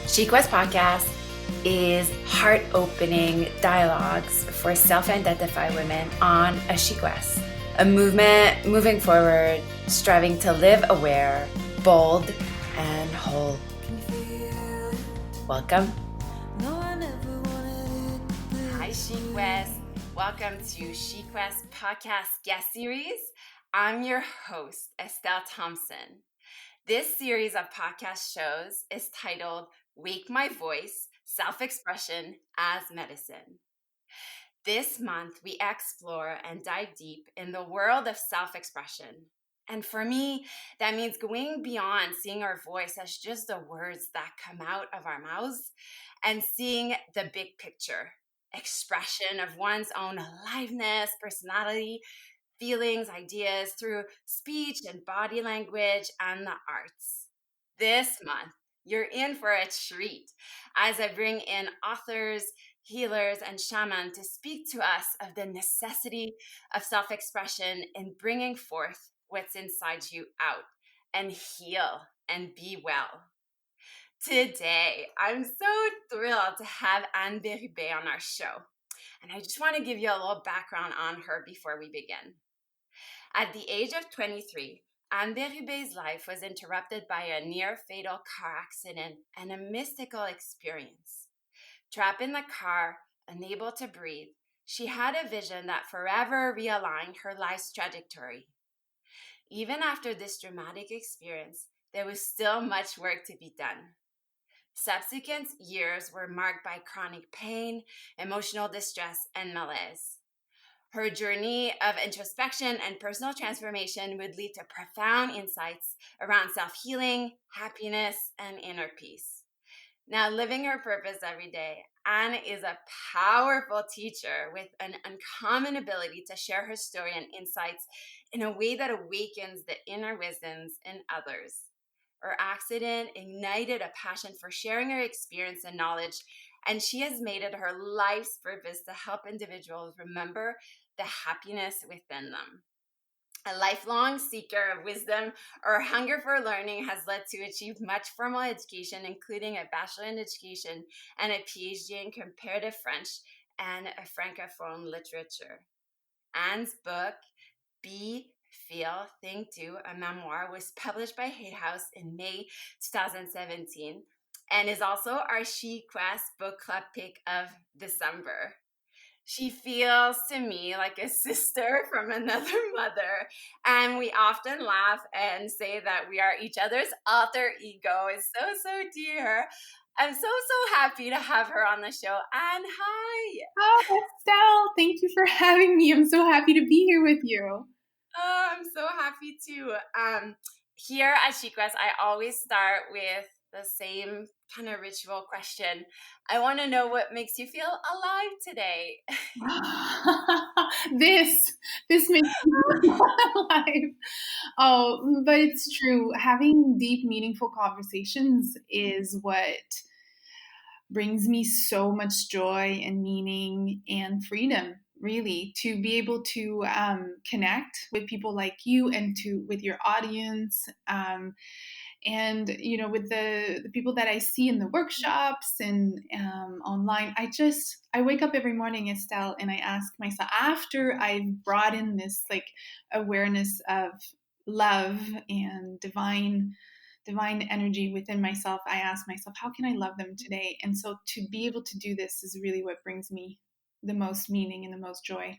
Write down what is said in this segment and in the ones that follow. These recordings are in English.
SheQuest podcast is heart-opening dialogues for self-identified women on a SheQuest, a movement moving forward, striving to live aware, bold, and whole. Welcome. Hi, SheQuest. Welcome to SheQuest podcast guest series. I'm your host, Estelle Thompson. This series of podcast shows is titled Wake My Voice, Self-Expression as Medicine. This month, we explore and dive deep in the world of self-expression. And for me, that means going beyond seeing our voice as just the words that come out of our mouths and seeing the big picture, expression of one's own aliveness, personality, feelings, ideas through speech and body language and the arts. This month, you're in for a treat as I bring in authors, healers, and shamans to speak to us of the necessity of self-expression in bringing forth what's inside you out and heal and be well. Today, I'm so thrilled to have Anne Bérubé on our show. And I just want to give you a little background on her before we begin. At the age of 23, Anne Bérubé's life was interrupted by a near-fatal car accident and a mystical experience. Trapped in the car, unable to breathe, she had a vision that forever realigned her life's trajectory. Even after this dramatic experience, there was still much work to be done. Subsequent years were marked by chronic pain, emotional distress, and malaise. Her journey of introspection and personal transformation would lead to profound insights around self-healing, happiness, and inner peace. Now, living her purpose every day, Anne is a powerful teacher with an uncommon ability to share her story and insights in a way that awakens the inner wisdoms in others. Her accident ignited a passion for sharing her experience and knowledge, and she has made it her life's purpose to help individuals remember the happiness within them. A lifelong seeker of wisdom, her hunger for learning has led to achieve much formal education, including a bachelor in education and a PhD in comparative French and a francophone literature. Anne's book, Be, Feel, Think, Do, a memoir, was published by Hay House in May 2017 and is also our SheQuest book club pick of December. She feels to me like a sister from another mother, and we often laugh and say that we are each other's alter ego. It's so dear. I'm so happy to have her on the show. Anne, hi. Oh, Estelle, thank you for having me. I'm so happy to be here with you. Oh, I'm so happy too. Here at SheQuest, I always start with the same kind of ritual question. I want to know what makes you feel alive today. This makes me alive. Oh, but it's true. Having deep, meaningful conversations is what brings me so much joy and meaning and freedom, really, to be able to connect with people like you and with your audience. And with the people that I see in the workshops and online, I wake up every morning, Estelle, and I ask myself, after I've brought in this like awareness of love and divine energy within myself, I ask myself, how can I love them today? And so to be able to do this is really what brings me the most meaning and the most joy.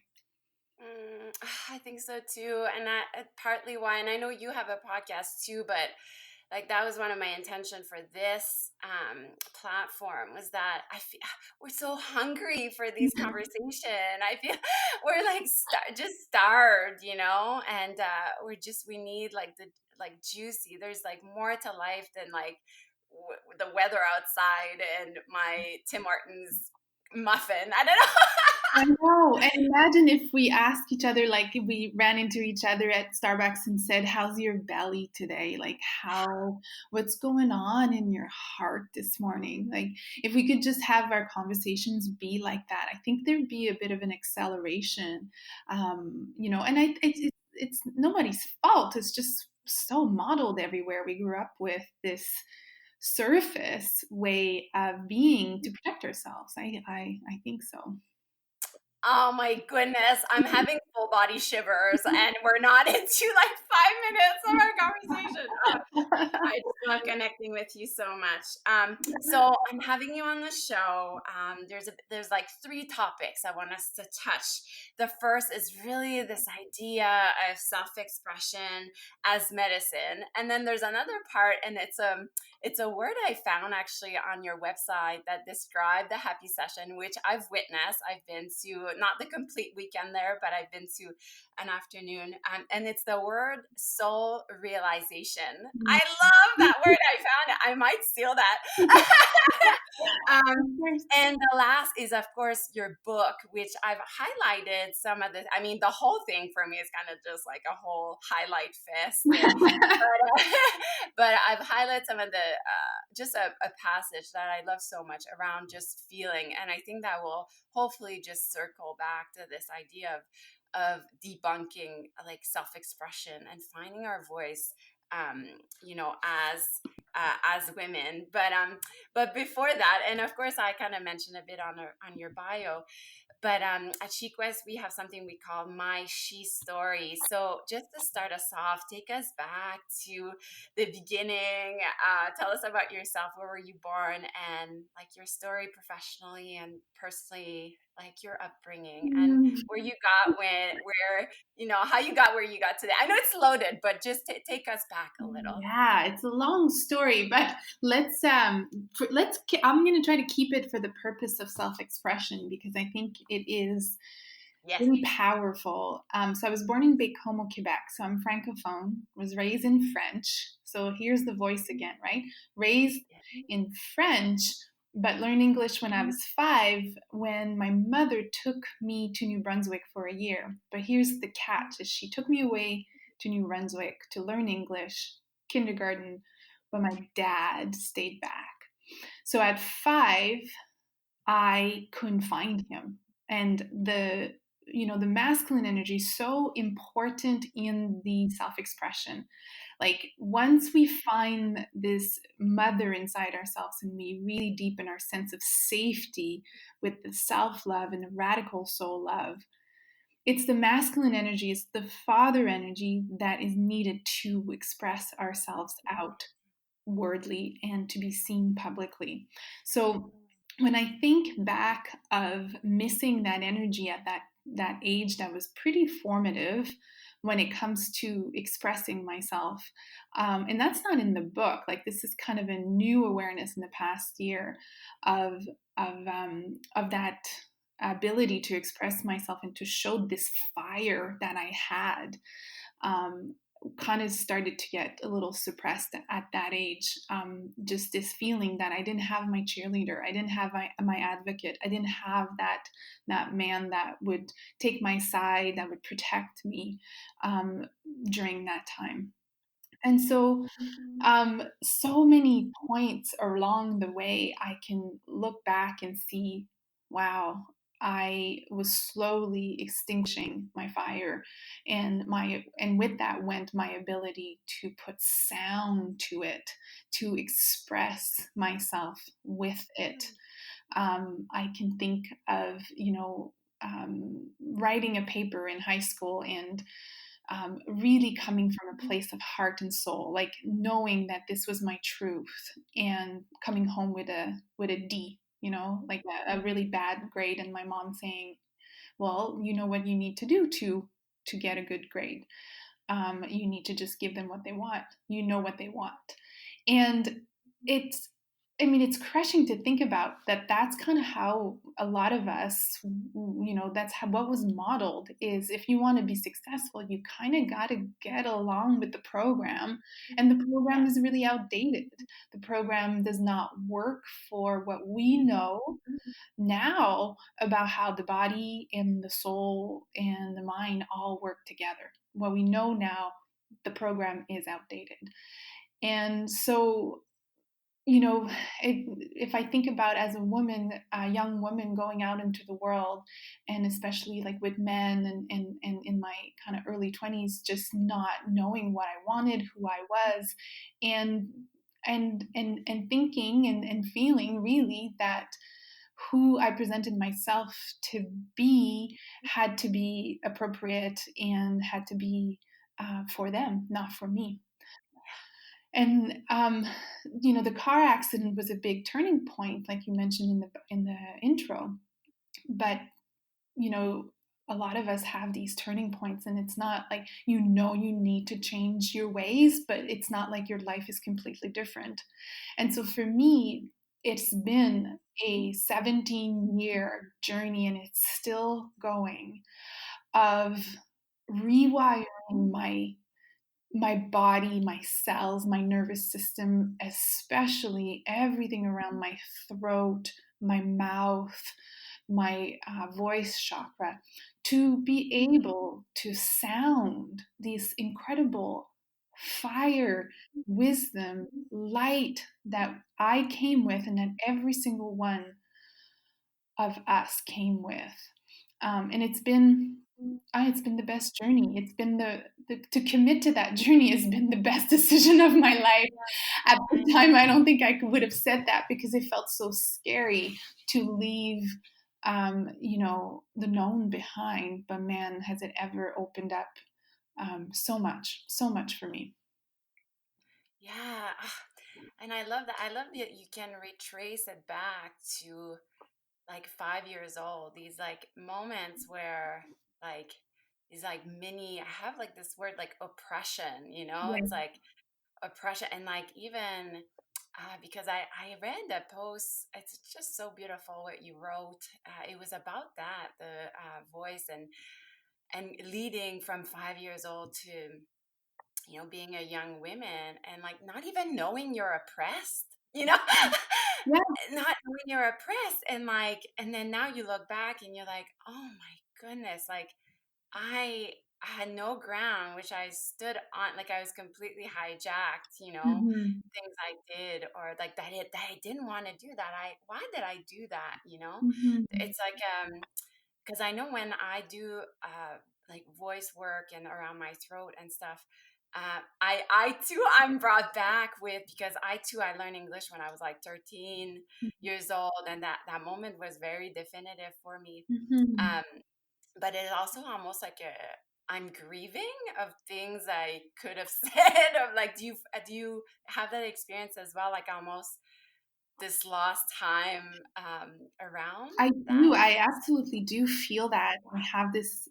I think so too, and that partly why. And I know you have a podcast too, but like that was one of my intention for this platform was that I feel we're so hungry for these conversation. I feel we're like just starved, and we need like the juicy. There's like more to life than like the weather outside and my Tim Hortons muffin. I don't know. I know. And imagine if we asked each other, like if we ran into each other at Starbucks and said, how's your belly today? Like what's going on in your heart this morning? Like if we could just have our conversations be like that, I think there'd be a bit of an acceleration, and it's nobody's fault. It's just so modeled everywhere. We grew up with this surface way of being to protect ourselves. I think so. Oh my goodness, I'm having full body shivers, and we're not into like 5 minutes of our conversation. I just love connecting with you so much. So I'm having you on the show. There's like three topics I want us to touch. The first is really this idea of self-expression as medicine, and then there's another part, and it's a word I found actually on your website that described the happy session, which I've witnessed. I've been to not the complete weekend there, but I've been to an afternoon, and it's the word soul realization. I love that word. I found it. I might steal that. And the last is, of course, your book, which I've highlighted some of the. I mean, the whole thing for me is kind of just like a whole highlight fest. But I've highlighted some of the just a passage that I love so much around just feeling, and I think that will hopefully just circle back to this idea of debunking like self-expression and finding our voice, you know, as women. But before that, and of course I kind of mentioned a bit on your bio, but at SheQuest, we have something we call My She Story. So just to start us off, take us back to the beginning. Tell us about yourself. Where were you born? And like your story professionally and personally, like your upbringing and where you got you know, how you got where you got today. I know it's loaded, but just take us back a little. Yeah, it's a long story, but I'm going to try to keep it for the purpose of self-expression because I think it is Yes. really powerful. So I was born in Baie-Comeau, Quebec. So I'm francophone, was raised in French. So here's the voice again, right? Raised in French, but learned English when I was 5 when my mother took me to New Brunswick for a year. But here's the catch, is she took me away to New Brunswick to learn English, kindergarten, but my dad stayed back. So at 5, I couldn't find him. And the masculine energy is so important in the self-expression. Like once we find this mother inside ourselves and we really deepen our sense of safety with the self-love and the radical soul love, it's the masculine energy, it's the father energy that is needed to express ourselves outwardly and to be seen publicly. So when I think back of missing that energy at that age that was pretty formative when it comes to expressing myself, and that's not in the book. Like this is kind of a new awareness in the past year of that ability to express myself and to show this fire that I had. Kind of started to get a little suppressed at that age. Just this feeling that I didn't have my cheerleader, I didn't have my advocate, I didn't have that man that would take my side, that would protect me during that time. And so, so many points along the way, I can look back and see, wow, I was slowly extinguishing my fire, and with that went my ability to put sound to it, to express myself with it. I can think of writing a paper in high school and really coming from a place of heart and soul, like knowing that this was my truth, and coming home with a D, like a really bad grade, and my mom saying, "Well, you know what you need to do to get a good grade. You need to just give them what they want. You know what they want." And it's it's crushing to think about that. That's kind of how a lot of us, that's how what was modeled is, if you want to be successful, you kind of got to get along with the program. And the program is really outdated. The program does not work for what we know now about how the body and the soul and the mind all work together. What we know now, the program is outdated. And so, if I think about as a woman, a young woman going out into the world, and especially like with men and in my kind of early 20s, just not knowing what I wanted, who I was, and and thinking and feeling really that who I presented myself to be had to be appropriate and had to be for them, not for me. And the car accident was a big turning point, like you mentioned in the intro. But you know, a lot of us have these turning points, and it's not like you need to change your ways, but it's not like your life is completely different. And so for me, it's been a 17-year journey, and it's still going, of rewiring my body, my cells, my nervous system, especially everything around my throat, my mouth, my voice chakra, to be able to sound these incredible fire, wisdom, light that I came with and that every single one of us came with. And it's been the best journey. It's been to commit to that journey has been the best decision of my life. At the time, I don't think I would have said that because it felt so scary to leave, the known behind. But man, has it ever opened up so much for me. Yeah. And I love that. I love that you can retrace it back to like 5 years old. These like moments where like these like mini, I have like this word like oppression, Yeah. it's like oppression. And like even because I read the post, it's just so beautiful what you wrote. It was about that, the voice and leading from 5 years old to being a young woman and like not even knowing you're oppressed, Yeah. not knowing you're oppressed and like, and then now you look back and you're like, oh my goodness, like I had no ground, which I stood on, like I was completely hijacked, Mm-hmm. things I did or like that I didn't want to do that. Why did I do that? Mm-hmm. It's like, because I know when I do like voice work and around my throat and stuff, I too I'm brought back with, because I learned English when I was like 13 years old, and that moment was very definitive for me. Mm-hmm. Um, but it's also almost like I'm grieving of things I could have said. Of like, do you have that experience as well? Like almost this lost time around I that. do. I absolutely do feel that. I have this,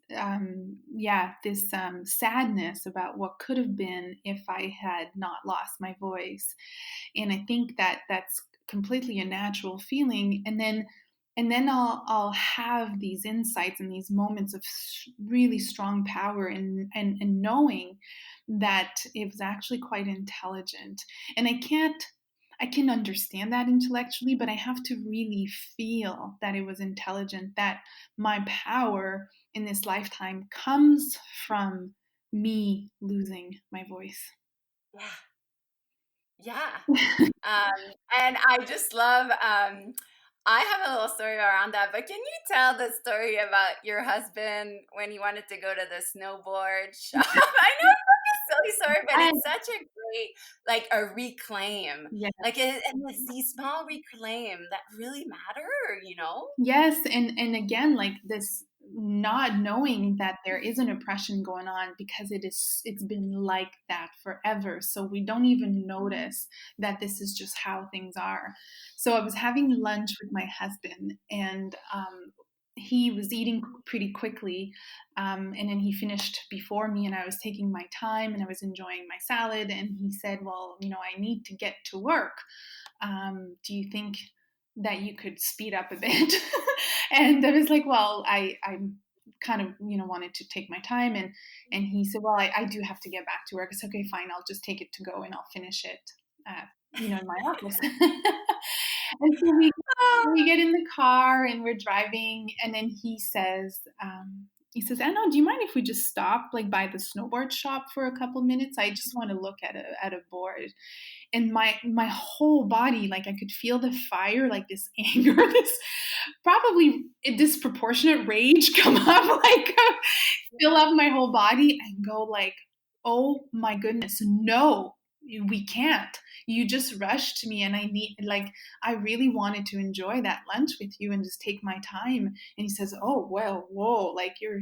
sadness about what could have been if I had not lost my voice. And I think that that's completely a natural feeling. And then I'll have these insights and these moments of really strong power and knowing that it was actually quite intelligent. And I can understand that intellectually, but I have to really feel that it was intelligent, that my power in this lifetime comes from me losing my voice. Yeah. Yeah. And I just love, I have a little story around that, but can you tell the story about your husband when he wanted to go to the snowboard shop? I know it's like a silly story, but I, it's such a great, like a reclaim. yeah. Like, and it's these small reclaim that really matter. Yes, and again, like this not knowing that there is an oppression going on because it's been like that forever. So we don't even notice that this is just how things are. So I was having lunch with my husband, and he was eating pretty quickly, and then he finished before me, and I was taking my time and I was enjoying my salad, and he said, well, I need to get to work. Do you think that you could speed up a bit? And I was like, well, I kind of, wanted to take my time. And he said, well, I do have to get back to work. It's okay, fine. I'll just take it to go and I'll finish it, in my office. And so we get in the car and we're driving. And then he says, Anna, do you mind if we just stop like by the snowboard shop for a couple minutes? I just want to look at a board. And my whole body, like I could feel the fire, like this anger, this probably a disproportionate rage come up, like fill up my whole body and go like, oh my goodness, no, we can't. You just rushed me, and I really wanted to enjoy that lunch with you and just take my time. And he says, oh, well, whoa, like you're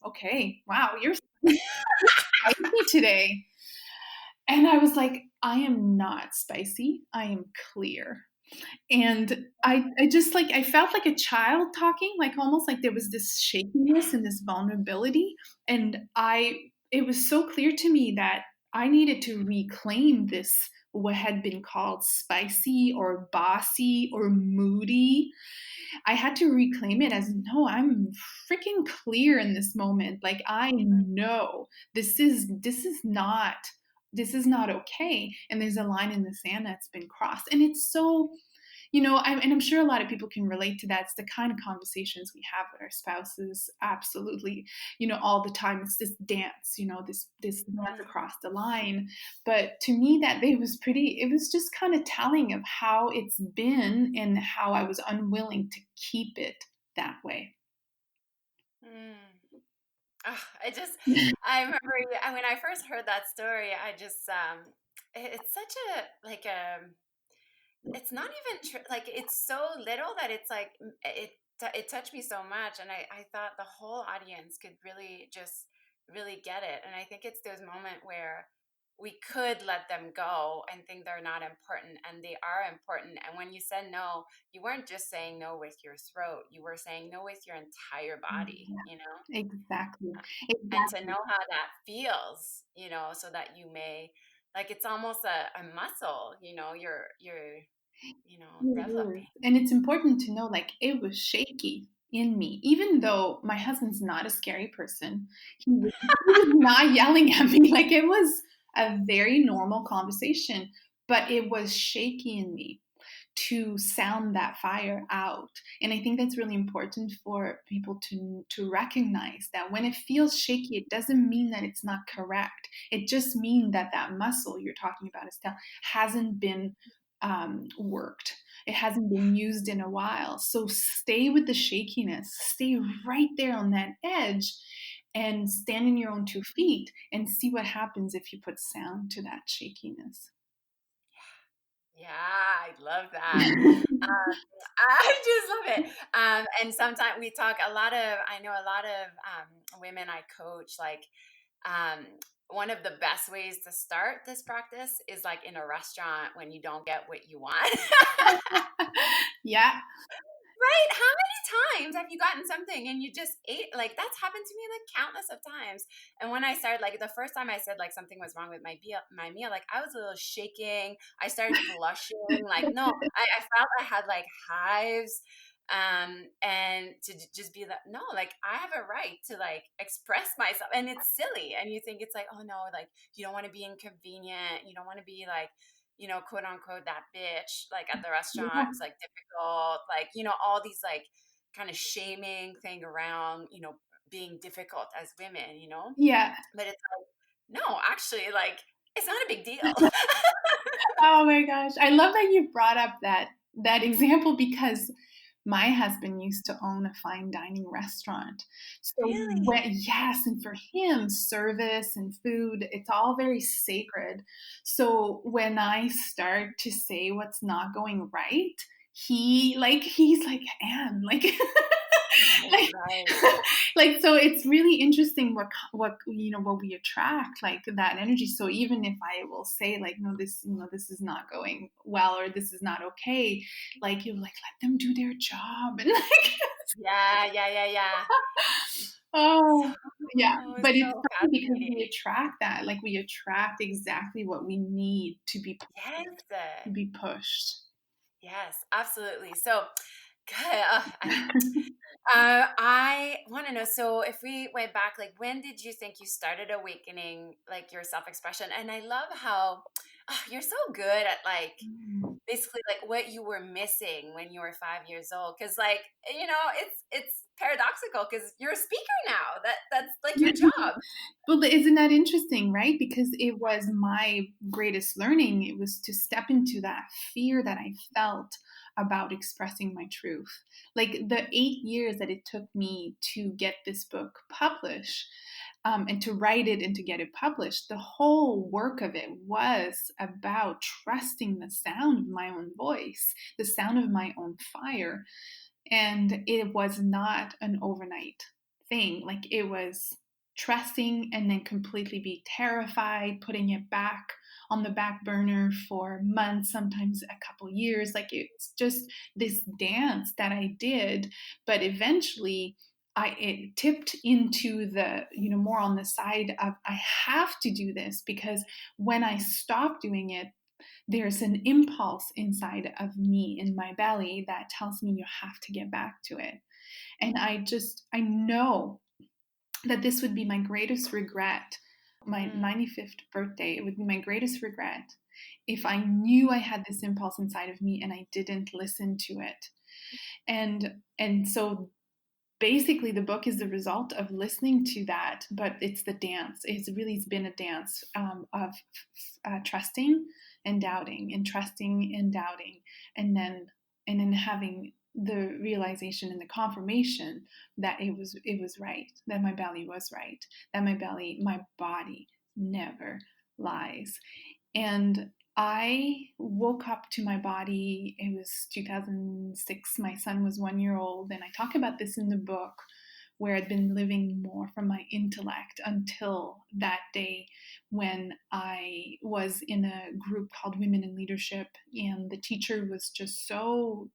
okay. Wow, you're spicy today. And I was like, I am not spicy. I am clear. And I just like, I felt like a child talking, like almost like there was this shakiness and this vulnerability. And it was so clear to me that I needed to reclaim this, what had been called spicy or bossy or moody. I had to reclaim it as, no, I'm freaking clear in this moment. Like I know this is not okay. And there's a line in the sand that's been crossed. And it's so, and I'm sure a lot of people can relate to that. It's the kind of conversations we have with our spouses, absolutely, all the time. It's this dance, this dance across the line. But to me, that day was it was just kind of telling of how it's been and how I was unwilling to keep it that way. I remember when I first heard that story, I just, it's such it's not even like it's so little that it's like it touched me so much, and I thought the whole audience could really just really get it. And I think it's those moments where we could let them go and think they're not important, and they are important. And when you said no, you weren't just saying no with your throat, you were saying no with your entire body, Exactly. and to know how that feels, so that you may, like, it's almost a muscle, developing. And it's important to know, like, it was shaky in me, even though my husband's not a scary person. He was not yelling at me. Like, it was a very normal conversation, but it was shaky in me to sound that fire out. And I think that's really important for people to recognize that when it feels shaky, it doesn't mean that it's not correct. It just means that that muscle you're talking about, Estelle, hasn't been worked. It hasn't been used in a while. So stay with the shakiness, stay right there on that edge, and stand in your own 2 feet and see what happens if you put sound to that shakiness. Yeah, I love that. I just love it. And sometimes we talk I know a lot of women I coach, like, um, one of the best ways to start this practice is like in a restaurant when you don't get what you want. Yeah. Right? How many times have you gotten something and you just ate? Like, that's happened to me like countless of times. And when I started, like, the first time I said like something was wrong with my meal, like I was a little shaking. I started blushing. Like, no, I felt I had like hives. And to just be like, no, like I have a right to like express myself. And it's silly. And you think it's like, oh no, like you don't want to be inconvenient. You don't want to be like, quote unquote, that bitch, like at the restaurant, Yeah. it's like difficult, like, all these like kind of shaming thing around, being difficult as women, Yeah. but it's like, no, actually, like, it's not a big deal. Oh my gosh. I love that you brought up that example because my husband used to own a fine dining restaurant. So Really? yes, and for him, service and food, it's all very sacred. So when I start to say what's not going right, he's like, Anne, like like Right. like so it's really interesting what what we attract, like that energy. So even if I will say like, no, this is not going well, or this is not okay, like you're like, let them do their job. And like Yeah, yeah, yeah, yeah. oh yeah, Oh, but it's it's so funny because we fascinating. attract that, like we attract exactly what we need to be Yes. pushed. Yes, absolutely. So good. I want to know. So, if we went back, like, when did you think you started awakening, like, your self-expression? And I love how you're so good at, like, Mm. basically, like, what you were missing when you were 5 years old. Because, like, it's paradoxical because you're a speaker now. That's like your job. Well, isn't that interesting, right? Because it was my greatest learning. It was to step into that fear that I felt about expressing my truth. Like the 8 years that it took me to get this book published, and to write it and to get it published, the whole work of it was about trusting the sound of my own voice, the sound of my own fire. And it was not an overnight thing. Like, it was trusting and then completely be terrified, putting it back on the back burner for months, sometimes a couple years. Like, it's just this dance that I did. But eventually it tipped into the, more on the side of, I have to do this, because when I stop doing it, there's an impulse inside of me, in my belly, that tells me you have to get back to it. And I know that this would be my greatest regret. My 95th birthday, it would be my greatest regret if I knew I had this impulse inside of me and I didn't listen to it. And so basically the book is the result of listening to that, but it's the dance. It's been a dance of trusting and doubting, and trusting and doubting, and then having the realization and the confirmation that it was right, that my belly was right, that my body never lies. And I woke up to my body. It was 2006. My son was 1 year old. And I talk about this in the book, where I'd been living more from my intellect until that day when I was in a group called Women in Leadership. And the teacher was just so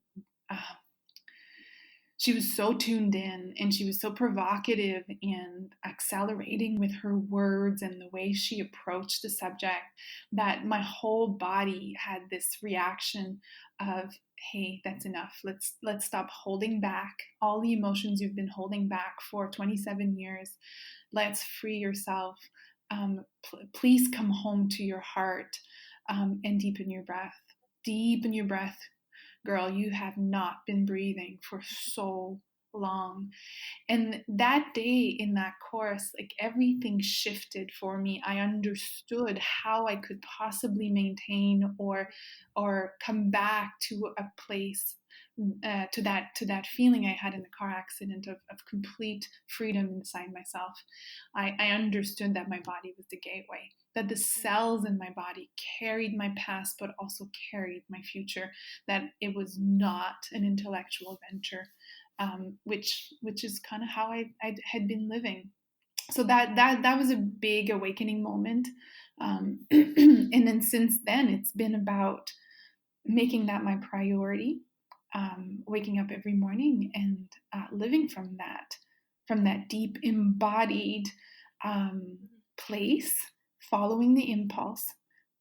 she was so tuned in, and she was so provocative and accelerating with her words and the way she approached the subject, that my whole body had this reaction of, hey, that's enough. Let's stop holding back all the emotions you've been holding back for 27 years. Let's free yourself. Please come home to your heart, and deepen your breath. Deepen your breath. Girl, you have not been breathing for so long. And that day in that course, like, everything shifted for me. I understood how I could possibly maintain or come back to a place, to that feeling I had in the car accident of complete freedom inside myself. I understood that my body was the gateway, that the cells in my body carried my past but also carried my future, that it was not an intellectual venture, which is kind of how I had been living. So that was a big awakening moment. And then since then, it's been about making that my priority, waking up every morning and living from that deep embodied place, following the impulse,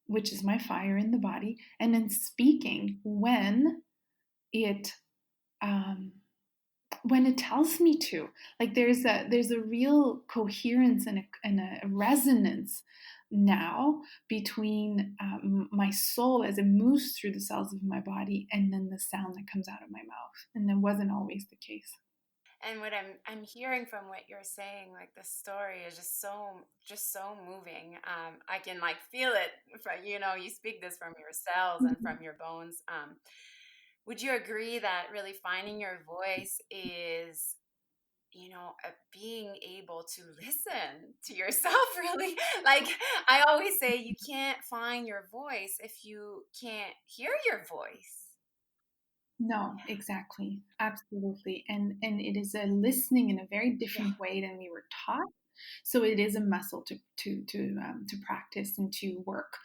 which is my fire in the body, and then speaking when it tells me to. Like, there's a real coherence and a resonance now between my soul as it moves through the cells of my body, and then the sound that comes out of my mouth. And that wasn't always the case. And what I'm hearing from what you're saying, like, the story is just so moving. I can, like, feel it. You speak this from your cells and from your bones. Would you agree that really finding your voice is, being able to listen to yourself? Really, like, I always say, you can't find your voice if you can't hear your voice. No, exactly. Absolutely. And it is a listening in a very different way than we were taught. So it is a muscle to practice and to work,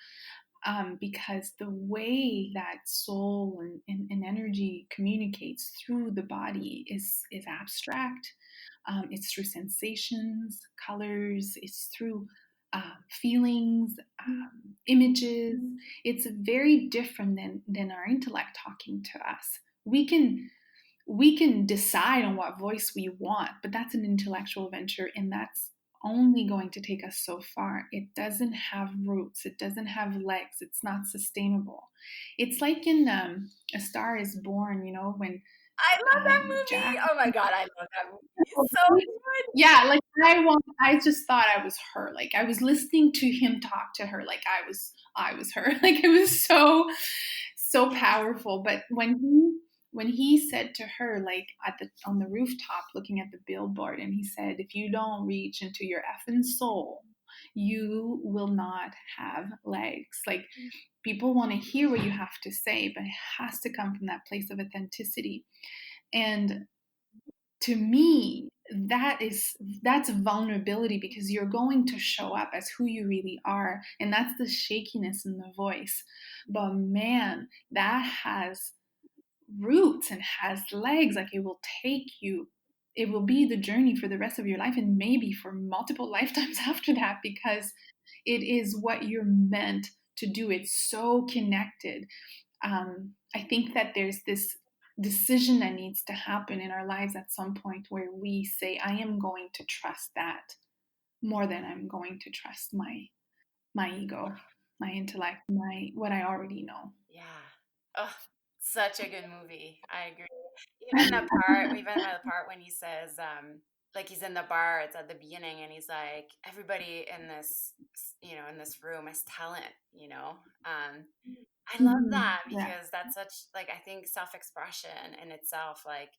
because the way that soul and energy communicates through the body is abstract. It's through sensations, colors. It's through feelings, images. It's very different than our intellect talking to us. We can decide on what voice we want, but that's an intellectual venture, and that's only going to take us so far. It doesn't have roots. It doesn't have legs. It's not sustainable. It's like in A Star Is Born, when I love that movie. Jack. Oh my God, I love that movie. It's so good. Yeah, like, I just thought I was her. Like, I was listening to him talk to her like I was her. Like, it was so powerful. But when when he said to her, like on the rooftop looking at the billboard, and he said, if you don't reach into your effing soul, you will not have legs. Like, people want to hear what you have to say, but it has to come from that place of authenticity. And to me, that's vulnerability, because you're going to show up as who you really are, and that's the shakiness in the voice. But man, that has roots and has legs. Like, it will take you, it will be the journey for the rest of your life, and maybe for multiple lifetimes after that, because it is what you're meant to do. It's so connected. I think that there's this decision that needs to happen in our lives at some point, where we say, I am going to trust that more than I'm going to trust my ego, my intellect, my what I already know. Yeah. Oh, such a good movie. I agree. Even the part when he says, like he's in the bar, it's at the beginning, and he's like, everybody in this, in this room is talent, I love Mm-hmm. that Yeah. because that's such, like, I think self-expression in itself, like,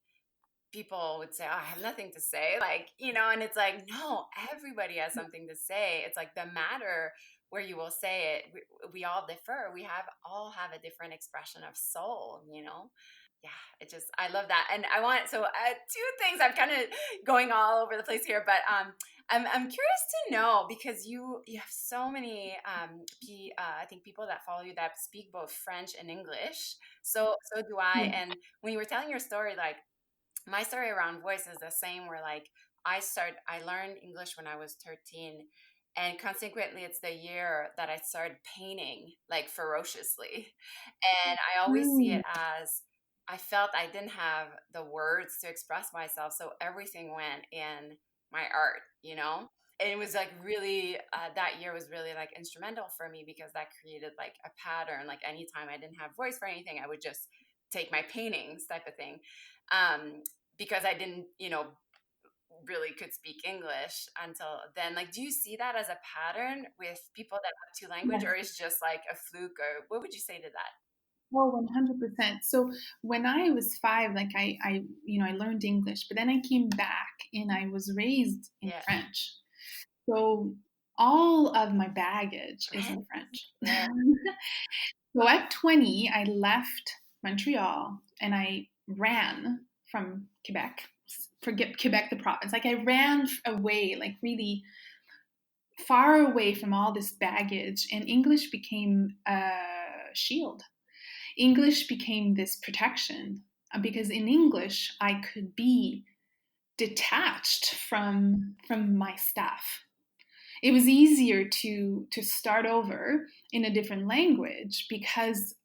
people would say, oh, I have nothing to say, like, and it's like, no, everybody has something to say. It's like the matter where you will say it. We all differ. All have a different expression of soul. Yeah, I love that. And I want, so two things. I'm kind of going all over the place here, but I'm curious to know, because you have so many, I think, people that follow you that speak both French and English. So do I. Yeah. And when you were telling your story, like, my story around voice is the same, where, like, I learned English when I was 13, and consequently it's the year that I started painting, like, ferociously. And I always see Mm. it as, I felt I didn't have the words to express myself, so everything went in my art. And it was, like, really, that year was really, like, instrumental for me, because that created, like, a pattern. Like, anytime I didn't have voice for anything, I would just take my paintings, type of thing. um, because I didn't, really could speak English until then. Like, do you see that as a pattern with people that have two language, or Yes. is just like a fluke, or what would you say to that? Oh, 100%. So when I was 5, like I learned English, but then I came back and I was raised in Yeah. French. So all of my baggage is in French. Yeah. So at 20, I left Montreal and I ran from Quebec, forget Quebec, the province. Like, I ran away, like really far away from all this baggage, and English became a shield. English became this protection, because in English I could be detached from my stuff. It was easier to start over in a different language, because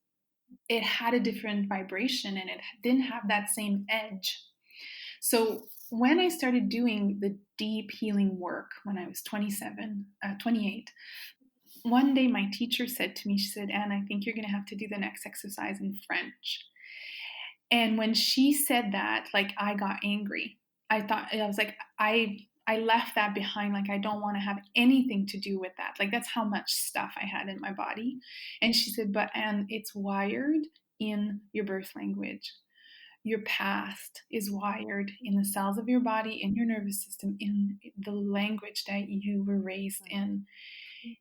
it had a different vibration and it didn't have that same edge. So when I started doing the deep healing work when I was 28, one day my teacher said to me, she said, Anne, I think you're going to have to do the next exercise in French. And when she said that, like, I got angry. I was like, I left that behind. Like, I don't want to have anything to do with that. Like, that's how much stuff I had in my body. And she said, but Anne, it's wired in your birth language. Your past is wired in the cells of your body, in your nervous system, in the language that you were raised in.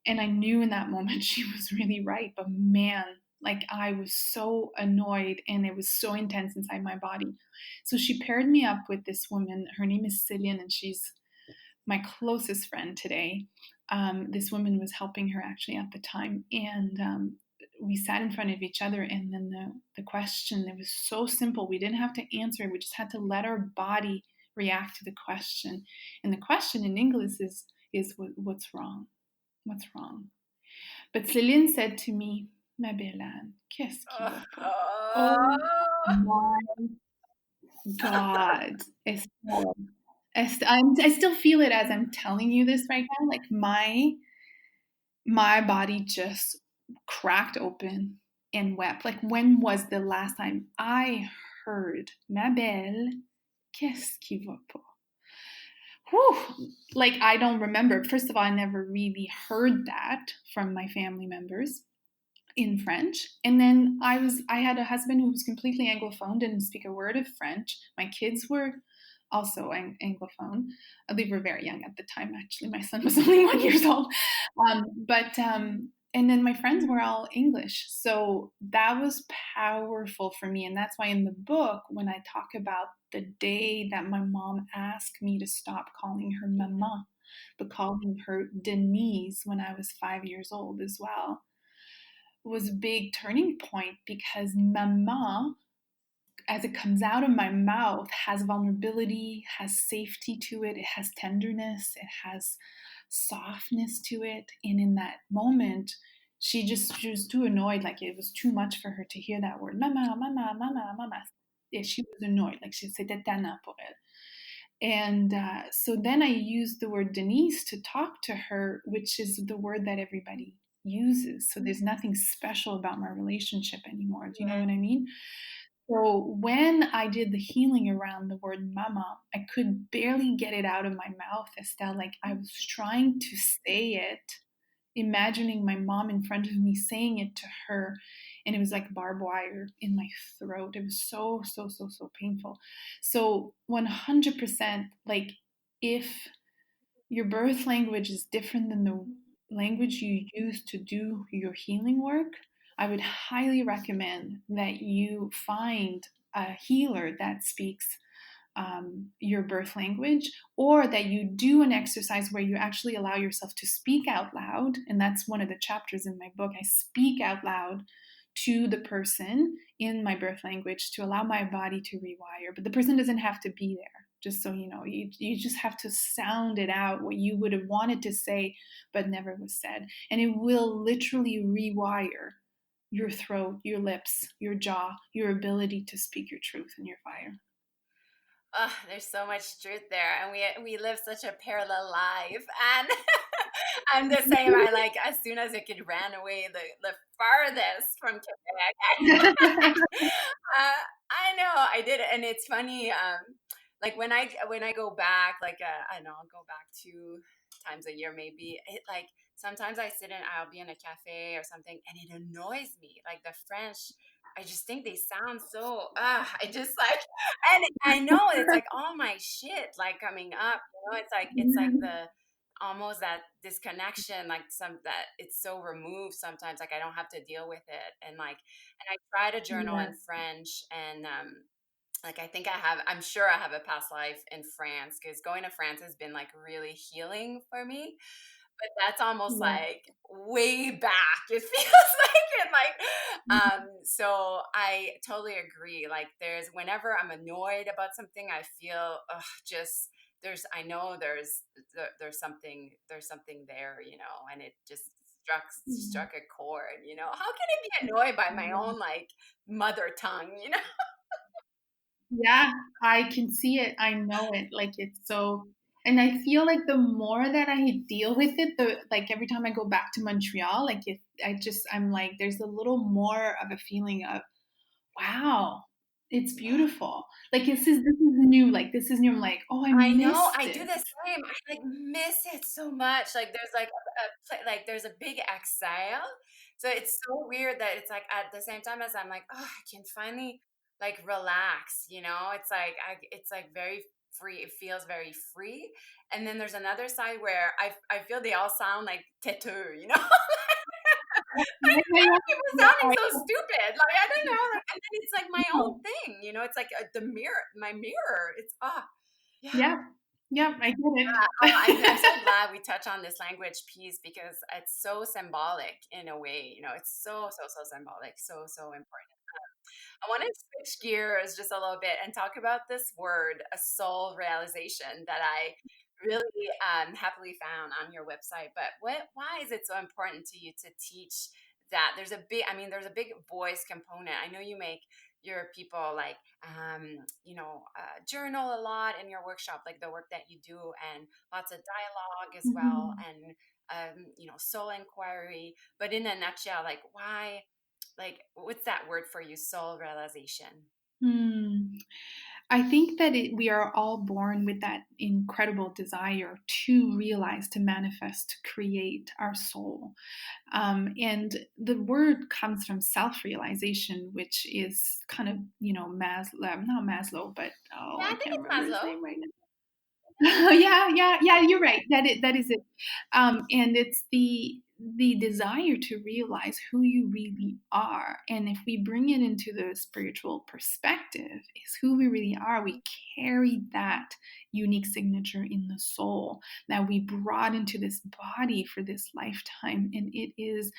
And I knew in that moment she was really right. But man, like, I was so annoyed and it was so intense inside my body. So she paired me up with this woman. Her name is Celine, and she's my closest friend today. This woman was helping her actually at the time. And we sat in front of each other. And then the question, it was so simple. We didn't have to answer it. We just had to let our body react to the question. And the question in English is what's wrong? What's wrong? But Céline said to me, Ma belle Anne, qu'est-ce qui va pas? Oh my God. Estelle. I still feel it as I'm telling you this right now. Like, my body just cracked open and wept. Like, when was the last time I heard, Ma belle, qu'est-ce qui va pas? Whew. Like, I don't remember. First of all, I never really heard that from my family members. in French. And then I had a husband who was completely Anglophone, didn't speak a word of French. My kids were also Anglophone. They were very young at the time, actually. My son was only 1 year old. And then my friends were all English. So that was powerful for me. And that's why in the book, when I talk about the day that my mom asked me to stop calling her mama, but calling her Denise when I was 5 years old as well, was a big turning point, because mama, as it comes out of my mouth, has vulnerability, has safety to it, it has tenderness, it has softness to it. And in that moment, she was too annoyed, like it was too much for her to hear that word, mama, mama, mama, mama. Yeah, she was annoyed, like she said, c'était tannant pour elle. And so then I used the word Denise to talk to her, which is the word that everybody uses. So there's nothing special about my relationship anymore. Do you know what I mean? So when I did the healing around the word mama, I could barely get it out of my mouth, Estelle. Like I was trying to say it, imagining my mom in front of me saying it to her, and it was like barbed wire in my throat. It was so, so, so, so painful. So 100%, like if your birth language is different than the language you use to do your healing work, I would highly recommend that you find a healer that speaks your birth language, or that you do an exercise where you actually allow yourself to speak out loud. And that's one of the chapters in my book. I speak out loud to the person in my birth language to allow my body to rewire. But the person doesn't have to be there, just so you know. You just have to sound it out, what you would have wanted to say but never was said. And it will literally rewire your throat, your lips, your jaw, your ability to speak your truth and your fire. Oh, there's so much truth there, and we live such a parallel life. And I'm the same. I like as soon as a kid ran away the farthest from Quebec. I know I did it, and it's funny. Like when I go back, like I know I'll go back 2 times a year maybe. It like sometimes I'll be in a cafe or something, and it annoys me. Like the French, I just think they sound so. I just like, and I know it's like all my shit like coming up. You know, it's like the almost that disconnection, like some that it's so removed sometimes, like I don't have to deal with it. And like, and I try to journal in Yes. French, and like I'm sure I have a past life in France, because going to France has been like really healing for me. But that's almost Yes. like way back. It feels like it so I totally agree. Like whenever I'm annoyed about something, I feel just I know there's something there, and it just struck a chord. How can I be annoyed by my own like mother tongue? Yeah, I can see it. I know it. Like it's so, and I feel like the more that I deal with it, the like every time I go back to Montreal, like I'm like, there's a little more of a feeling of, wow, it's beautiful. Like this is new. Like this is new. I'm like, oh, I I know, miss I do this. the same. I like miss it so much. Like there's like like there's a big exhale. So it's so weird that it's like at the same time as I'm like, oh, I can finally like relax. It's like very free. It feels very free. And then there's another side where I feel they all sound like têteux. Yeah, Like, yeah, why are people yeah, sounding so stupid? Like I don't know. Like, and then it's like my yeah. own thing. It's like the mirror, my mirror. It's yeah. Yeah, yeah, I get I'm so it. glad we touch on this language piece, because it's so symbolic in a way. It's so, so, so symbolic, so, so important. I want to switch gears just a little bit and talk about this word, a soul realization, that I really happily found on your website. But why is it so important to you to teach that? There's a big voice component. I know you make your people like journal a lot in your workshop, like the work that you do, and lots of dialogue as well, Mhm. and soul inquiry. But in a nutshell, like why, like what's that word for you, soul realization? Hmm. I think that we are all born with that incredible desire to realize, to manifest, to create our soul. And the word comes from self-realization, which is kind of, Maslow, not Maslow, but Yeah, I I think can't it's remember his Maslow. name right now. Yeah, you're right. That is it. And it's the desire to realize who you really are. And if we bring it into the spiritual perspective, is who we really are. We carry that unique signature in the soul that we brought into this body for this lifetime. And it is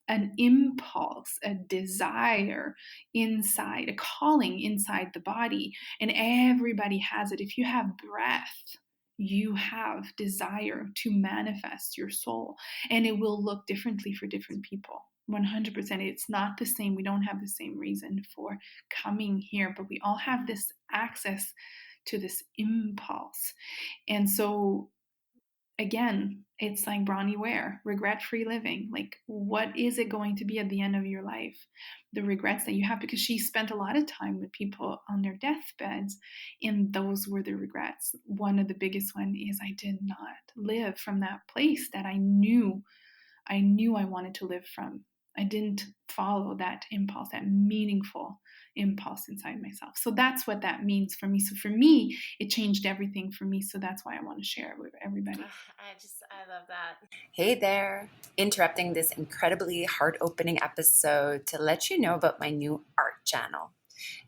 an impulse, a desire inside, a calling inside the body. And everybody has it. If you have breath, you have desire to manifest your soul, and it will look differently for different people. 100%. It's not the same. We don't have the same reason for coming here, but we all have this access to this impulse. And so again, it's like Bronnie Ware, regret-free living. Like, what is it going to be at the end of your life? The regrets that you have, because she spent a lot of time with people on their deathbeds, and those were the regrets. One of the biggest one is I did not live from that place that I wanted to live from. I didn't follow that impulse, that meaningful impulse inside myself. So that's what that means for me. So for me, it changed everything for me. So that's why I want to share it with everybody. I love that. Hey there, interrupting this incredibly heart opening episode to let you know about my new art channel.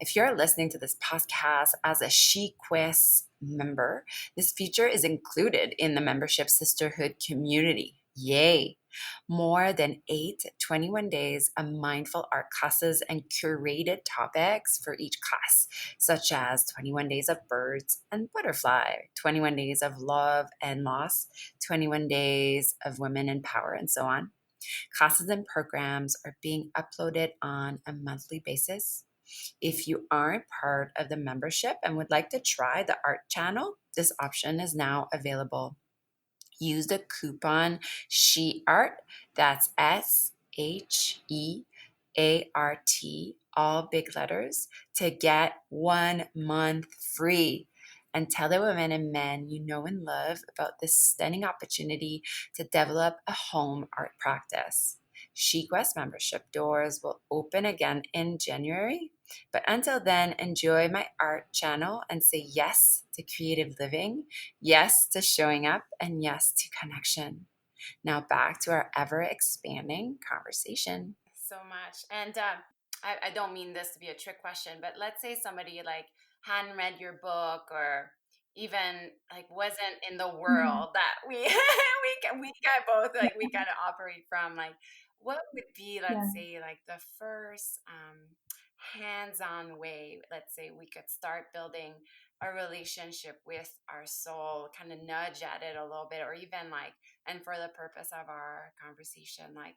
If you're listening to this podcast as a SheQuest member, this feature is included in the membership sisterhood community. Yay! More than 21 days of mindful art classes and curated topics for each class, such as 21 days of birds and butterfly, 21 days of love and loss, 21 days of women in power, and so on. Classes and programs are being uploaded on a monthly basis. If you aren't part of the membership and would like to try the art channel, this option is now available. Use the coupon SHEART, that's SHEART, all big letters, to get 1 month free. And tell the women and men you know and love about this stunning opportunity to develop a home art practice. SheQuest membership doors will open again in January. But until then, enjoy my art channel and say yes to creative living, yes to showing up, and yes to connection. Now back to our ever expanding conversation. So much. And I don't mean this to be a trick question, but let's say somebody like hadn't read your book or even like wasn't in the Mm-hmm. world that we kind both like we kind of operate from, like what would be, Yeah. let's say, like the first hands-on way, let's say, we could start building a relationship with our soul, kind of nudge at it a little bit, or even like, and for the purpose of our conversation, like,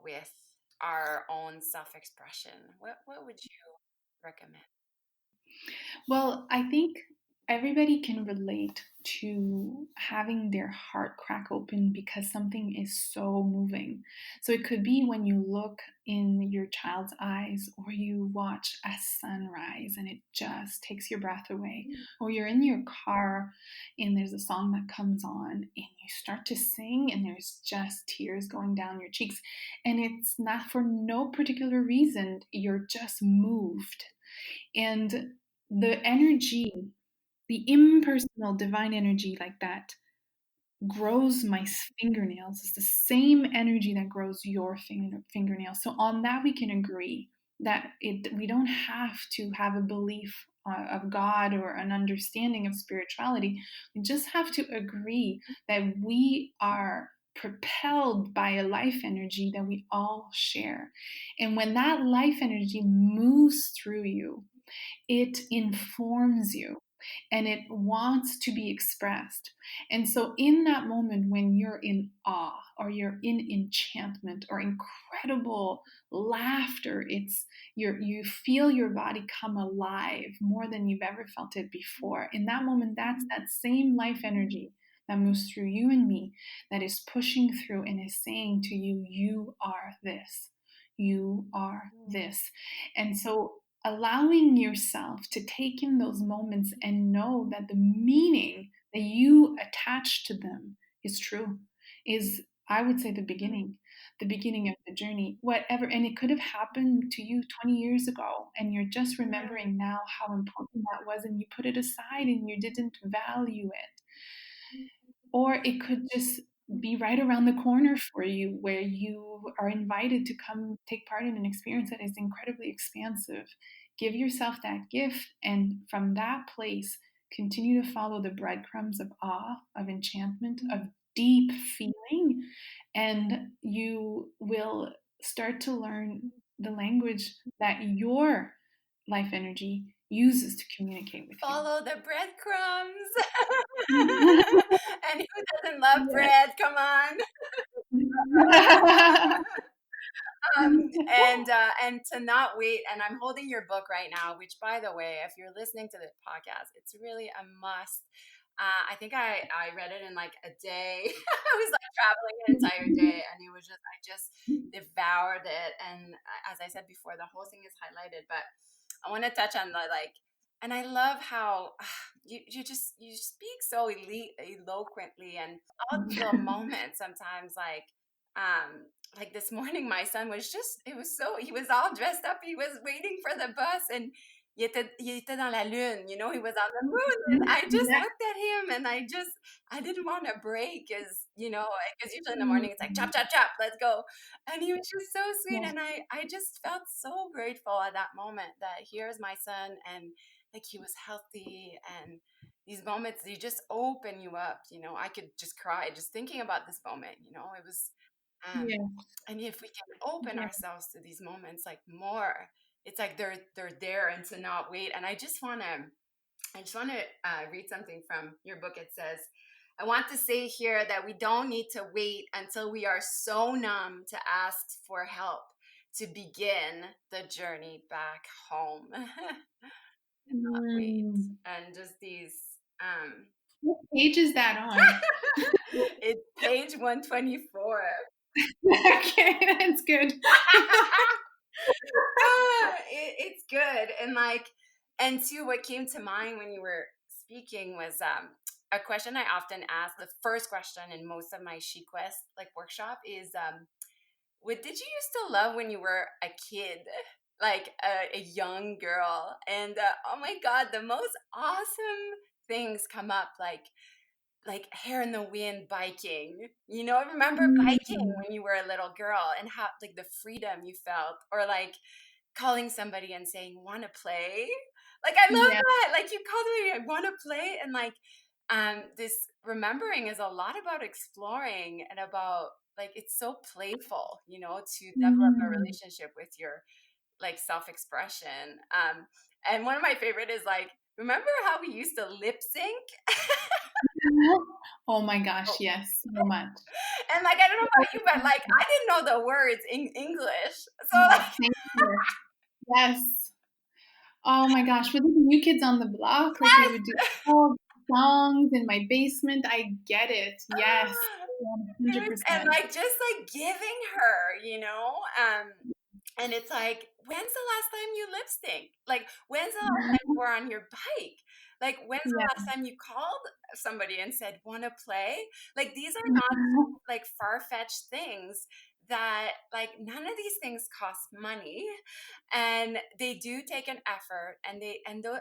with our own self-expression, what would you recommend? Well, I think everybody can relate to having their heart crack open because something is so moving. So it could be when you look in your child's eyes, or you watch a sunrise and it just takes your breath away, or you're in your car and there's a song that comes on and you start to sing and there's just tears going down your cheeks. And it's not for no particular reason, you're just moved. And the energy, the impersonal divine energy like that grows my fingernails. It's the same energy that grows your fingernails. So on that we can agree that we don't have to have a belief of God or an understanding of spirituality. We just have to agree that we are propelled by a life energy that we all share. And when that life energy moves through you, it informs you and it wants to be expressed. And so, in that moment when you're in awe or you're in enchantment or incredible laughter, you feel your body come alive more than you've ever felt it before. In that moment, that's that same life energy that moves through you and me that is pushing through and is saying to you, you are this. You are this. And so allowing yourself to take in those moments and know that the meaning that you attach to them is true, is, I would say, the beginning of the journey, whatever. And it could have happened to you 20 years ago, and you're just remembering now how important that was, and you put it aside and you didn't value it. Or it could just be right around the corner for you, where you are invited to come take part in an experience that is incredibly expansive. Give yourself that gift, and from that place, continue to follow the breadcrumbs of awe, of enchantment, of deep feeling, and you will start to learn the language that your life energy uses to communicate with you. Follow the breadcrumbs. Yeah. And who doesn't love bread? Come on. And to not wait. And I'm holding your book right now, which, by the way, if you're listening to the podcast, it's really a must. I think I read it in like a day. I was like traveling an entire day, and it was just, I just devoured it. And as I said before, the whole thing is highlighted. But I want to touch on the like, and I love how you speak so eloquently, and all these little moments sometimes like this morning, my son was just, it was so, he was all dressed up. He was waiting for the bus, and il était dans la lune, you know, he was on the moon. And I just Yeah. looked at him, and I didn't want to break, because, you know, because usually in the morning it's like, chop, chop, chop, let's go. And he was just so sweet. Yeah. And I just felt so grateful at that moment that here's my son, and like he was healthy. And these moments, they just open you up, you know. I could just cry just thinking about this moment, you know. It was, um, Yeah. and if we can open Yeah. ourselves to these moments like more, it's like they're there, and to not wait. And I just want to read something from your book. It says, I want to say here that we don't need to wait until we are so numb to ask for help to begin the journey back home. Not wait. Mm. And just these What page is that on? it's page 124. Okay, that's good. It's good. And like, and too, what came to mind when you were speaking was a question I often ask. The first question in most of my SheQuest like workshop is what did you used to love when you were a kid, like a young girl? And oh my god, the most awesome things come up, like hair in the wind biking. You know, remember biking Mm. when you were a little girl, and how like the freedom you felt, or like calling somebody and saying, want to play? Like, I love Yeah. that. Like, you called me, I want to play. And like, this remembering is a lot about exploring, and about like, it's so playful, you know, to develop a Mm. relationship with your like self-expression. And one of my favorite is like, remember how we used to lip sync? Oh my gosh, yes, so much. And like, I don't know about you, but like, I didn't know the words in English. So Yeah, like, same here. Yes. Oh my gosh, with the New Kids on the Block, like we would do all the songs in my basement. I get it. Yes, it was, and 100%. like, just like giving her, you know, and it's like, when's the last time you lip sync? Like, when's the last time you were on your bike? Like, when's the Yeah. last time you called somebody and said, want to play? Like, these are not like far-fetched things, that like, none of these things cost money, and they do take an effort, and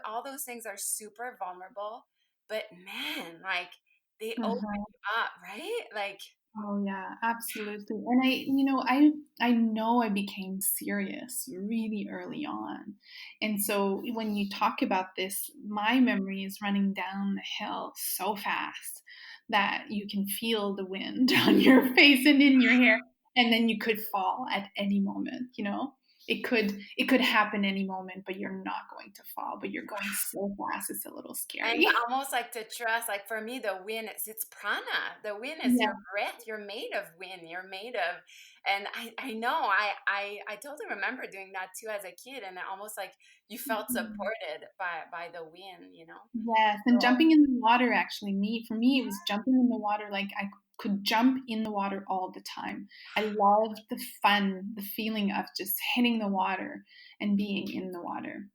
all those things are super vulnerable, but man, like, they open Uh-huh. you up, right? Like, Oh yeah, absolutely. And I know I became serious really early on. And so when you talk about this, my memory is running down the hill so fast that you can feel the wind on your face and in your hair, and then you could fall at any moment, you know? It could happen any moment, but you're not going to fall, but you're going so fast it's a little and scary. almost like to trust, like for me, the wind is, it's prana. The wind is Yeah. your breath. You're made of wind. You're made of, and I know I totally remember doing that too as a kid, and almost like you felt Mhm. supported by the wind, you know. Yes, and So jumping in the water actually, for me, it was jumping in the water, like, I could jump in the water all the time. I loved the fun, the feeling of just hitting the water and being in the water.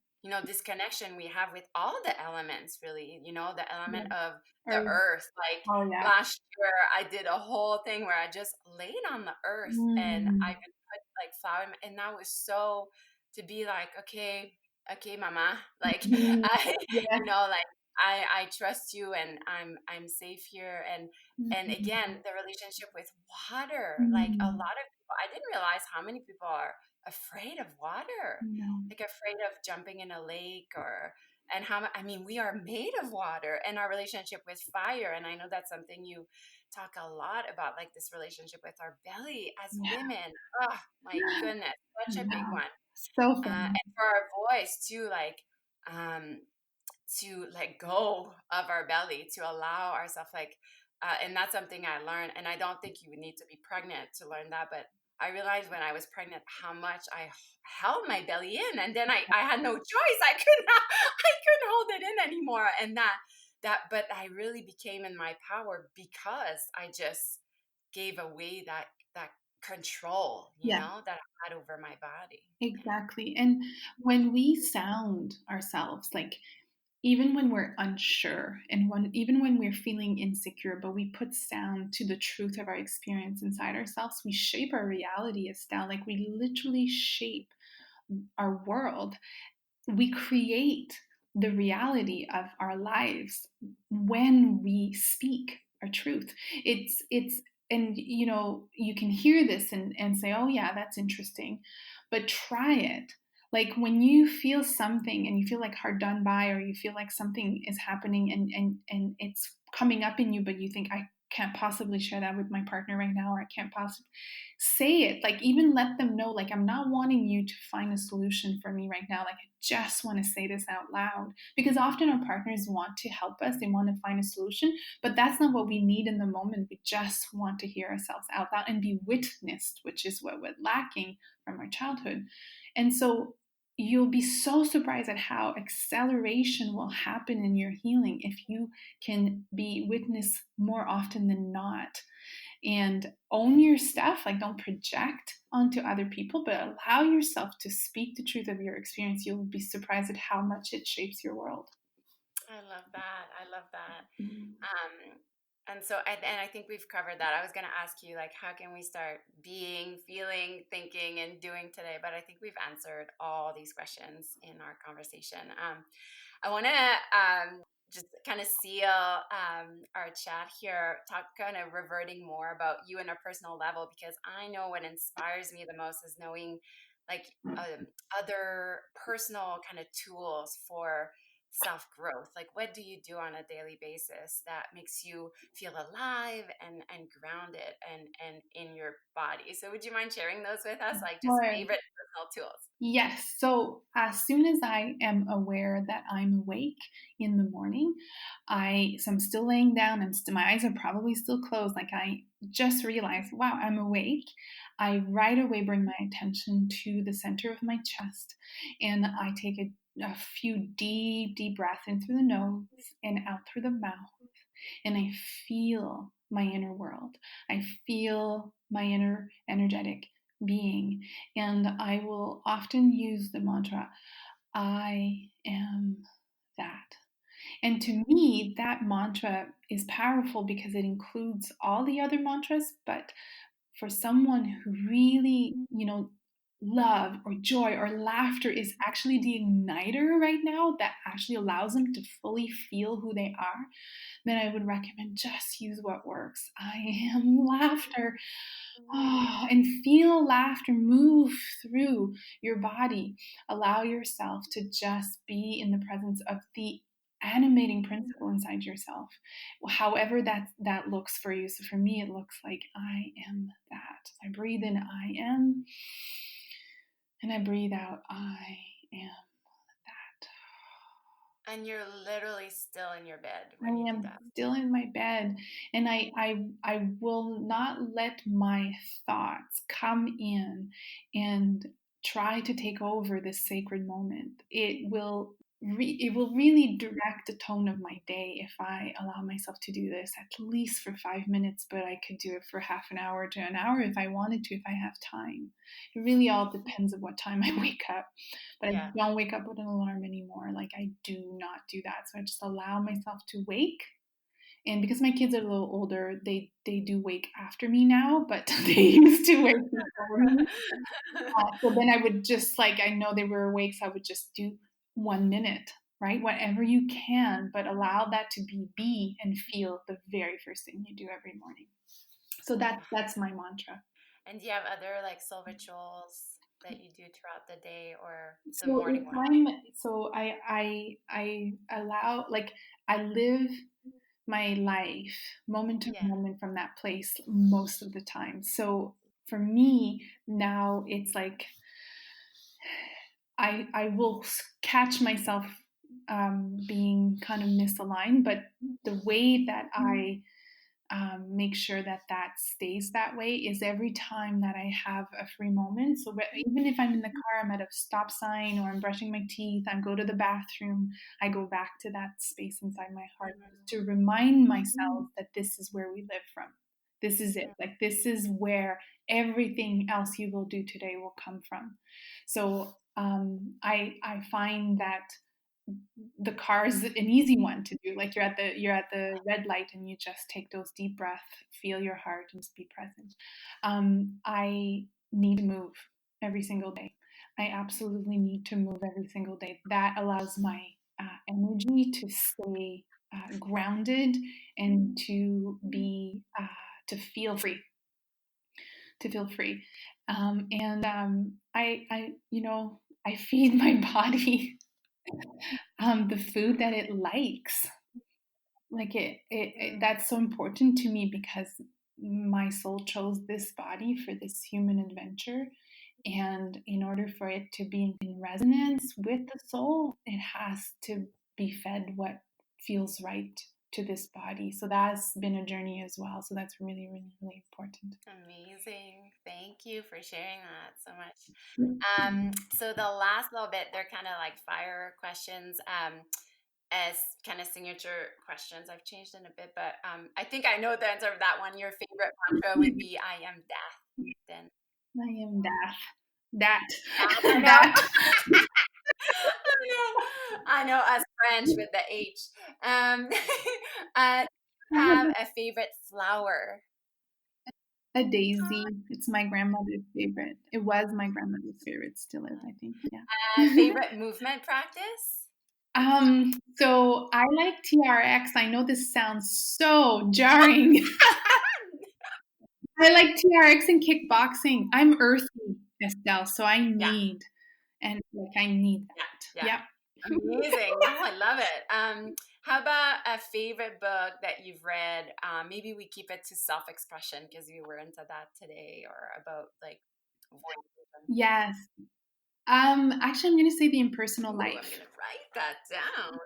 This connection we have with all the elements, really, the element Yeah. of the Or, earth. Like oh yeah. last year, I did a whole thing where I just laid on the earth and I Mm. could put like flower, and that was so to be like, okay, mama, like Mhm. I, Yeah. like I trust you and I'm safe here. And again, Mhm. the relationship with water, like a Mhm. lot of people, I didn't realize how many people are afraid of water, No. like afraid of jumping in a lake and I mean, we are made of water and our relationship with fire. And I know that's something you talk a lot about, like this relationship with our belly as Yeah. women. Oh my goodness, such a big Yeah. one. So fun. And for our voice too, like, to let go of our belly, to allow ourselves, like, and that's something I learned. And I don't think you would need to be pregnant to learn that, but I realized when I was pregnant how much I held my belly in, and then I had no choice. I could not, I couldn't hold it in anymore. And but I really became in my power because I just gave away that control, Yeah. that I had over my body. Yeah. Exactly. And when we sound ourselves, like even when we're unsure and even when we're feeling insecure, but we put sound to the truth of our experience inside ourselves, we shape our reality, Estelle. Like we literally shape our world. We create the reality of our lives when we speak our truth. It's and you can hear this and say, oh yeah, that's interesting, but try it. Like when you feel something and you feel like hard done by, or you feel like something is happening and it's coming up in you, but you think, I can't possibly share that with my partner right now, or I can't possibly say it. Like even let them know, like, I'm not wanting you to find a solution for me right now. Like I just want to say this out loud, because often our partners want to help us, they want to find a solution, but that's not what we need in the moment. We just want to hear ourselves out loud and be witnessed, which is what we're lacking from our childhood. And so you'll be so surprised at how acceleration will happen in your healing if you can be witnessed more often than not, and own your stuff. Like don't project onto other people, but allow yourself to speak the truth of your experience. You'll be surprised at how much it shapes your world. I love that. I love that. Mm. And so, and I think we've covered that. I was going to ask you, like, how can we start being, feeling, thinking, and doing today? But I think we've answered all these questions in our conversation. I want to just kind of seal our chat here, talk kind of reverting more about you on a personal level, because I know what inspires me the most is knowing like other personal kind of tools for self growth. Like, what do you do on a daily basis that makes you feel alive and grounded and in your body? So, would you mind sharing those with us? Like, just Or favorite personal tools? yes. So as soon as I am aware that I'm awake in the morning, so I'm still laying down. My eyes are probably still closed. Like I just realized, wow, I'm awake. I right away bring my attention to the center of my chest, and I take a few deep breaths in through the nose and out through the mouth, and I feel my inner world. I feel my inner energetic being. And I will often use the mantra, I am that. And to me, that mantra is powerful because it includes all the other mantras. But for someone who really, love or joy or laughter is actually the igniter right now that actually allows them to fully feel who they are, then I would recommend just use what works. I am laughter. Oh, and feel laughter move through your body. Allow yourself to just be in the presence of the animating principle inside yourself, however that looks for you. So for me, it looks like I am that. I breathe in, I am, and I breathe out, I am that. And you're literally still in your bed I when you do am that. still in my bed, and I will not let my thoughts come in and try to take over this sacred moment. It will it will really direct the tone of my day if I allow myself to do this at least for 5 minutes, but I could do it for half an hour to an hour if I wanted to, if I have time. It really all depends on what time I wake up. But Yeah. I don't wake up with an alarm anymore. Like, I do not do that. So I just allow myself to wake. And because my kids are a little older, they do wake after me now, but they used to wake before me. So then I would just, like, I know they were awake, so I would just do 1 minute, right? Whatever you can, but allow that to be and feel the very first thing you do every morning. So that's my mantra. And do you have other like soul rituals that you do throughout the day or the So morning if one? I allow, like, I live my life moment to Yeah. moment from that place most of the time. So for me now, it's like I will catch myself being kind of misaligned, but the way that I make sure that that stays that way is every time that I have a free moment. So even if I'm in the car, I'm at a stop sign, or I'm brushing my teeth, I go to the bathroom, I go back to that space inside my heart to remind myself that this is where we live from. This is it. Like, this is where everything else you will do today will come from. So I find that the car is an easy one to do. Like, you're at the red light and you just take those deep breaths, feel your heart, and just be present. I need to move every single day. I absolutely need to move every single day. That allows my energy to stay grounded and to feel free. To feel free. I feed my body the food that it likes. Like, that's so important to me because my soul chose this body for this human adventure. And in order for it to be in resonance with the soul, it has to be fed what feels right to this body. So that's been a journey as well. So that's really, really, really important. Amazing. Thank you for sharing that so much. So the last little bit, they're kind of like fire questions. As kind of signature questions. I've changed in a bit, but I think I know the answer of that one. Your favorite mantra would be "I am death." Then I am death. That. I know. That. I know. I know. Us French with the H. Do you have a favorite flower? A daisy. It's my grandmother's favorite. It was my grandmother's favorite. Still is, I think. Yeah. Favorite movement practice? So I like TRX. I know this sounds so jarring. I like TRX and kickboxing. I'm earthy, Estelle, so I Yeah. need that. Yeah. Yep. Amazing. No, I love it. How about a favorite book that you've read? Maybe we keep it to self-expression because we were into that today, or about like voice. Yes. Actually, I'm going to say The Impersonal Ooh, Life. I'm gonna write that down.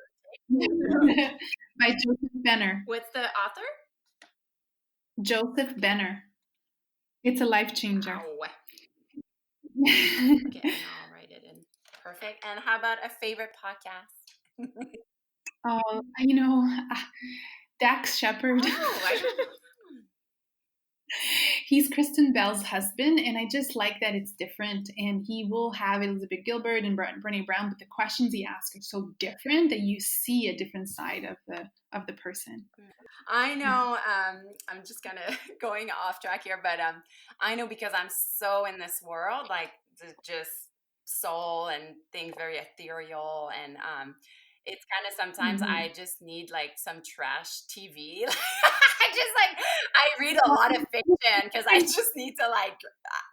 By Joseph Benner. What's the author? Joseph Benner. It's a life changer. Wow. Okay, and I'll write it in. Perfect. And how about a favorite podcast? Oh, Dax Shepard. Oh, I don't know. He's Kristen Bell's husband, and I just like that it's different. And he will have Elizabeth Gilbert and Brené Brown, but the questions he asks are so different that you see a different side of the person. I know. I'm just kind of going off track here, but I know because I'm so in this world, like just soul and things very ethereal, and it's kind of sometimes Mm-hmm. I just need like some trash TV. I read a lot of fiction because I just need to like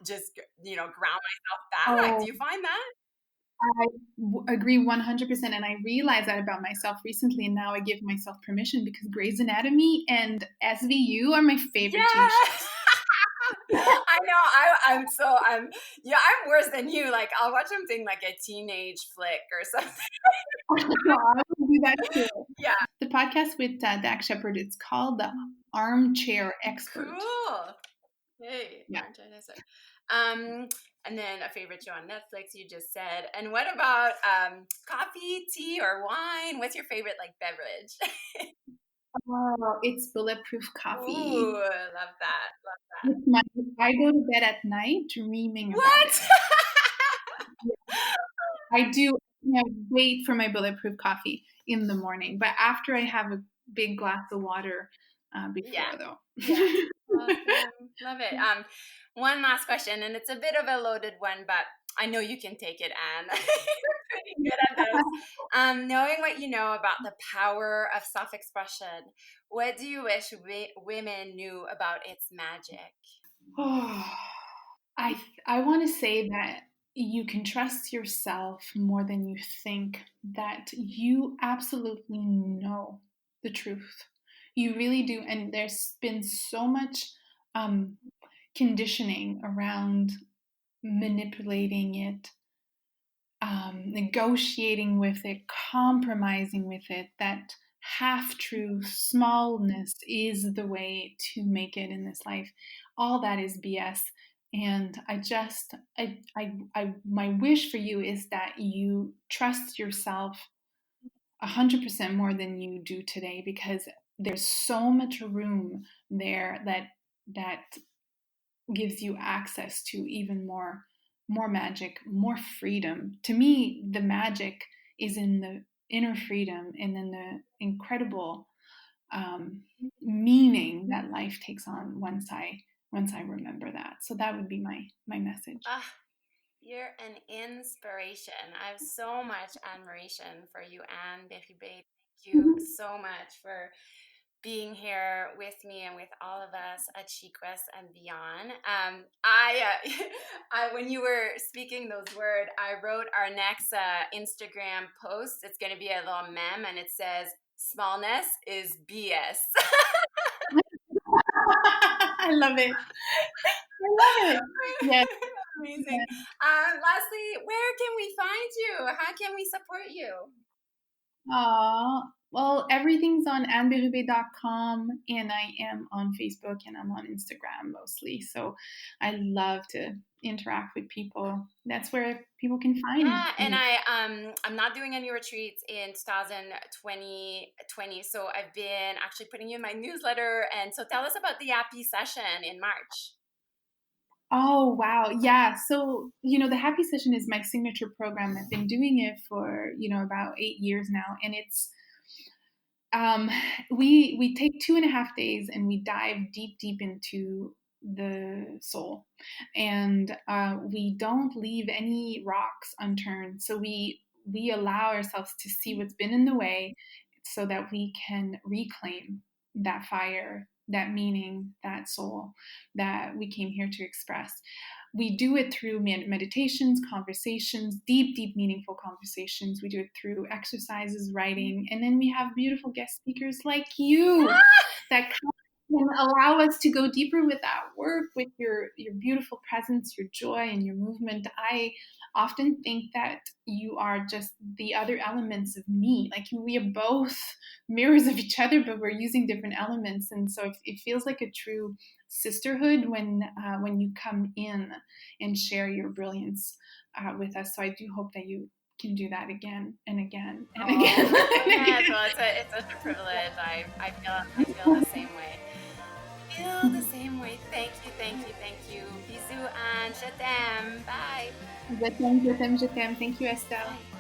just ground myself back. Do Oh, you find that? I agree 100%. And I realized that about myself recently. And now I give myself permission because Grey's Anatomy and SVU are my favorite TV shows. I know. I'm I'm worse than you. Like I'll watch something like a teenage flick or something. I will do that too. Yeah. The podcast with Dax Shepard, it's called The Armchair Expert. Cool. Hey, Yeah. aren't I nice? Um, And then a favorite show on Netflix, you just said. And what about coffee, tea, or wine? What's your favorite like beverage? Oh, it's bulletproof coffee. Ooh, love that. Love that. I go to bed at night dreaming about What? it. I do wait for my bulletproof coffee in the morning, but after I have a big glass of water Yeah. before, though. Yeah. Awesome. Love it. One last question, and it's a bit of a loaded one, but I know you can take it, Anne. You're pretty good at this. Knowing what you know about the power of self-expression, what do you wish women knew about its magic? Oh, I want to say that you can trust yourself more than you think, that you absolutely know the truth. You really do. And there's been so much um, conditioning around manipulating it, negotiating with it, compromising with it, that half truth, smallness is the way to make it in this life. All that is BS. And my wish for you is that you trust yourself 100% more than you do today, because there's so much room there that gives you access to even more magic, more freedom. To me, the magic is in the inner freedom and in the incredible meaning that life takes on once I remember that. So that would be my message. Ah, you're an inspiration. I have so much admiration for you, Anne Bérubé. Thank you so much for being here with me and with all of us at SheQuest and beyond. When you were speaking those words, I wrote our next Instagram post. It's going to be a little meme, and it says, "Smallness is BS." I love it. I love it. Yes. Amazing. Lastly, where can we find you? How can we support you? Well, everything's on annebérubé.com, and I am on Facebook and I'm on Instagram mostly. So I love to interact with people. That's where people can find Yeah, and me. I'm not doing any retreats in 2020, so I've been actually putting you in my newsletter. And so tell us about the Happy Session in March. Oh, wow. Yeah. So, the Happy Session is my signature program. I've been doing it for, about 8 years now. And it's, we take 2.5 days and we dive deep into the soul, and we don't leave any rocks unturned. So we allow ourselves to see what's been in the way, so that we can reclaim that fire, that meaning, that soul that we came here to express. We do it through meditations, conversations, deep, meaningful conversations. We do it through exercises, writing, and then we have beautiful guest speakers like you that can allow us to go deeper with that work, with your beautiful presence, your joy, and your movement. I often think that you are just the other elements of me. Like, we are both mirrors of each other, but we're using different elements, and so it feels like a true sisterhood when you come in and share your brilliance with us. So I do hope that you can do that again and again and again. Yes, well, it's such a privilege. I feel the same way. Feel the same way. Thank you. Bisous and je t'aime. Bye. Je t'aime, je t'aime, je t'aime. Thank you, Estelle. Bye.